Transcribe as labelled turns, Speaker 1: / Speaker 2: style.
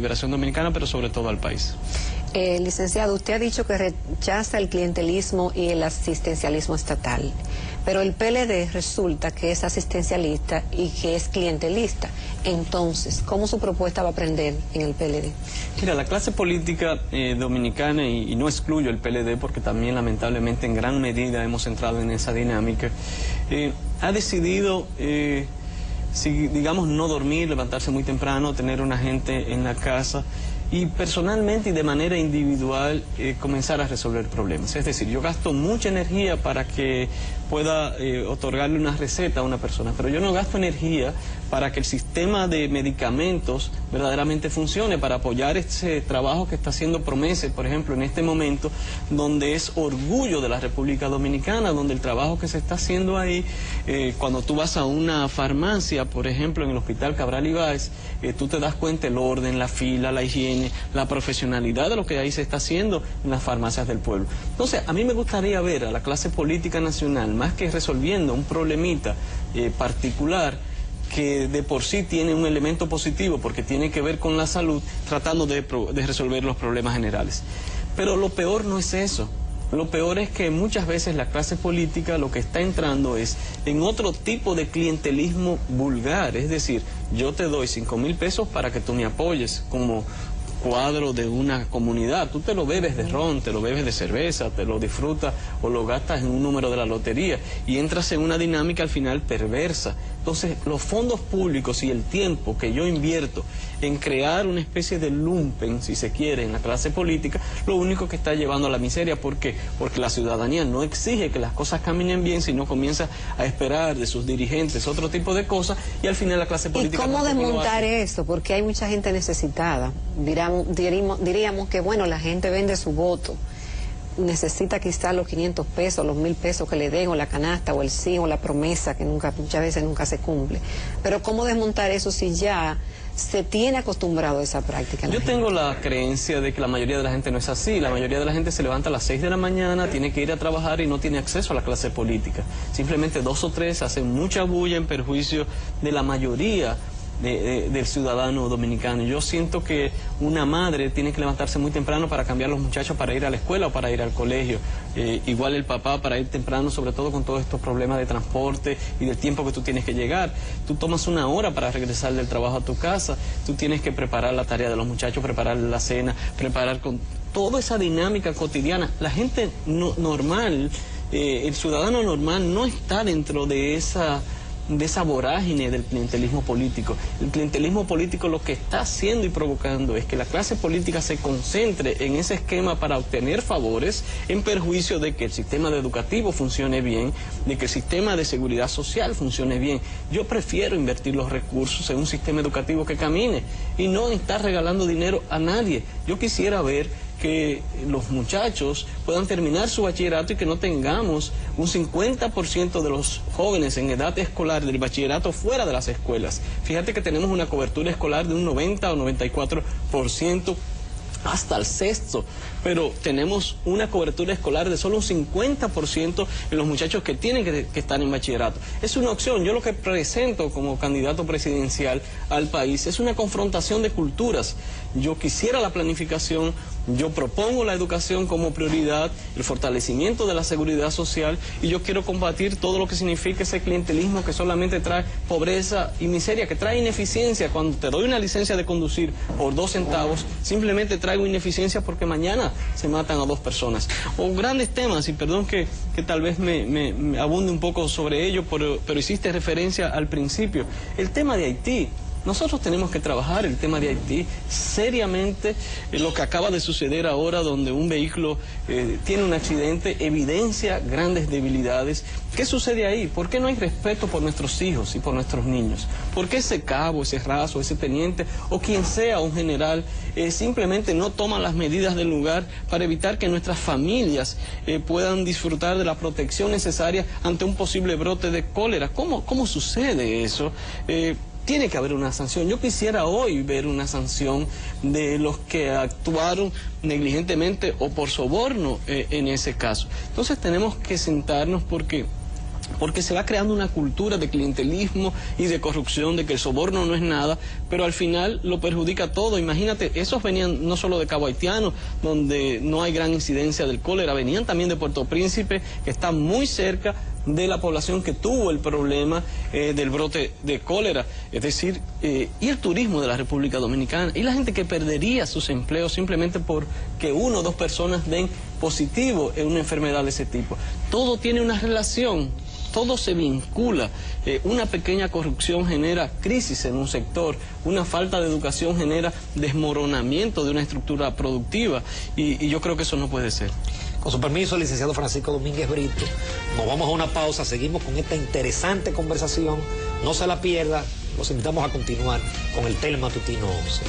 Speaker 1: Liberación Dominicana, pero sobre todo al país.
Speaker 2: Licenciado, usted ha dicho que rechaza el clientelismo y el asistencialismo estatal, pero el PLD resulta que es asistencialista y que es clientelista. Entonces, ¿cómo su propuesta va a prender en el PLD?
Speaker 1: Mira, la clase política dominicana, y no excluyo el PLD porque también lamentablemente en gran medida hemos entrado en esa dinámica, ha decidido, digamos, no dormir, levantarse muy temprano, tener una gente en la casa y personalmente y de manera individual comenzar a resolver problemas. Es decir, yo gasto mucha energía para que pueda otorgarle una receta a una persona, pero yo no gasto energía para que el sistema de medicamentos verdaderamente funcione, para apoyar ese trabajo que está haciendo Promese, por ejemplo, en este momento, donde es orgullo de la República Dominicana, donde el trabajo que se está haciendo ahí, cuando tú vas a una farmacia, por ejemplo, en el Hospital Cabral Ibáez, tú te das cuenta el orden, la fila, la higiene, la profesionalidad de lo que ahí se está haciendo en las farmacias del pueblo. Entonces, a mí me gustaría ver a la clase política nacional, más que resolviendo un problemita particular, que de por sí tiene un elemento positivo porque tiene que ver con la salud, tratando de resolver los problemas generales. Pero lo peor no es eso. Lo peor es que muchas veces la clase política lo que está entrando es en otro tipo de clientelismo vulgar. Es decir, yo te doy 5.000 pesos para que tú me apoyes como cuadro de una comunidad. Tú te lo bebes de ron, te lo bebes de cerveza, te lo disfrutas o lo gastas en un número de la lotería y entras en una dinámica al final perversa. Entonces, los fondos públicos y el tiempo que yo invierto en crear una especie de lumpen, si se quiere, en la clase política, lo único que está llevando a la miseria. ¿Por qué? Porque la ciudadanía no exige que las cosas caminen bien, sino comienza a esperar de sus dirigentes otro tipo de cosas y al final la clase política...
Speaker 2: ¿Y cómo desmontar eso? Porque hay mucha gente necesitada. Diríamos que, bueno, la gente vende su voto. Necesita quizás los 500 pesos, los 1.000 pesos que le den, o la canasta, o el sí, o la promesa, que muchas veces nunca se cumple. Pero ¿cómo desmontar eso si ya se tiene acostumbrado a esa práctica?
Speaker 1: Yo tengo la creencia de que la mayoría de la gente no es así. La mayoría de la gente se levanta a las 6 de la mañana, tiene que ir a trabajar y no tiene acceso a la clase política. Simplemente 2 o 3 hacen mucha bulla en perjuicio de la mayoría del ciudadano dominicano. Yo siento que una madre tiene que levantarse muy temprano para cambiar a los muchachos para ir a la escuela o para ir al colegio. Igual el papá para ir temprano, sobre todo con todos estos problemas de transporte y del tiempo que tú tienes que llegar. Tú tomas 1 hora para regresar del trabajo a tu casa. Tú tienes que preparar la tarea de los muchachos, preparar la cena, preparar con toda esa dinámica cotidiana. La gente normal, el ciudadano normal no está dentro de esa vorágine del clientelismo político. El clientelismo político lo que está haciendo y provocando es que la clase política se concentre en ese esquema para obtener favores en perjuicio de que el sistema educativo funcione bien, de que el sistema de seguridad social funcione bien. Yo prefiero invertir los recursos en un sistema educativo que camine y no estar regalando dinero a nadie. Yo quisiera ver que los muchachos puedan terminar su bachillerato y que no tengamos un 50% de los jóvenes en edad escolar del bachillerato fuera de las escuelas. Fíjate que tenemos una cobertura escolar de un 90 o 94% hasta el sexto, pero tenemos una cobertura escolar de solo un 50% en los muchachos que tienen que estar en bachillerato. Es una opción. Yo lo que presento como candidato presidencial al país es una confrontación de culturas. Yo quisiera la planificación, yo propongo la educación como prioridad, el fortalecimiento de la seguridad social, y yo quiero combatir todo lo que significa ese clientelismo que solamente trae pobreza y miseria, que trae ineficiencia. Cuando te doy una licencia de conducir por 2 centavos, simplemente traigo ineficiencia porque mañana se matan a 2 personas. O grandes temas, y perdón que tal vez me abunde un poco sobre ello, pero hiciste referencia al principio. El tema de Haití. Nosotros tenemos que trabajar el tema de Haití seriamente. Lo que acaba de suceder ahora, donde un vehículo tiene un accidente, evidencia grandes debilidades. ¿Qué sucede ahí? ¿Por qué no hay respeto por nuestros hijos y por nuestros niños? ¿Por qué ese cabo, ese raso, ese teniente o quien sea un general simplemente no toma las medidas del lugar para evitar que nuestras familias puedan disfrutar de la protección necesaria ante un posible brote de cólera? ¿Cómo sucede eso? Tiene que haber una sanción. Yo quisiera hoy ver una sanción de los que actuaron negligentemente o por soborno en ese caso. Entonces tenemos que sentarnos porque porque se va creando una cultura de clientelismo y de corrupción, de que el soborno no es nada, pero al final lo perjudica todo. Imagínate, esos venían no solo de Cabo Haitiano, donde no hay gran incidencia del cólera, venían también de Puerto Príncipe, que está muy cerca de la población que tuvo el problema del brote de cólera, es decir, y el turismo de la República Dominicana, y la gente que perdería sus empleos simplemente porque 1 o 2 personas den positivo en una enfermedad de ese tipo. Todo tiene una relación, todo se vincula. Una pequeña corrupción genera crisis en un sector, una falta de educación genera desmoronamiento de una estructura productiva, y yo creo que eso no puede ser.
Speaker 3: Con su permiso, el licenciado Francisco Domínguez Brito, nos vamos a una pausa, seguimos con esta interesante conversación, no se la pierda, los invitamos a continuar con el Telematutino 11.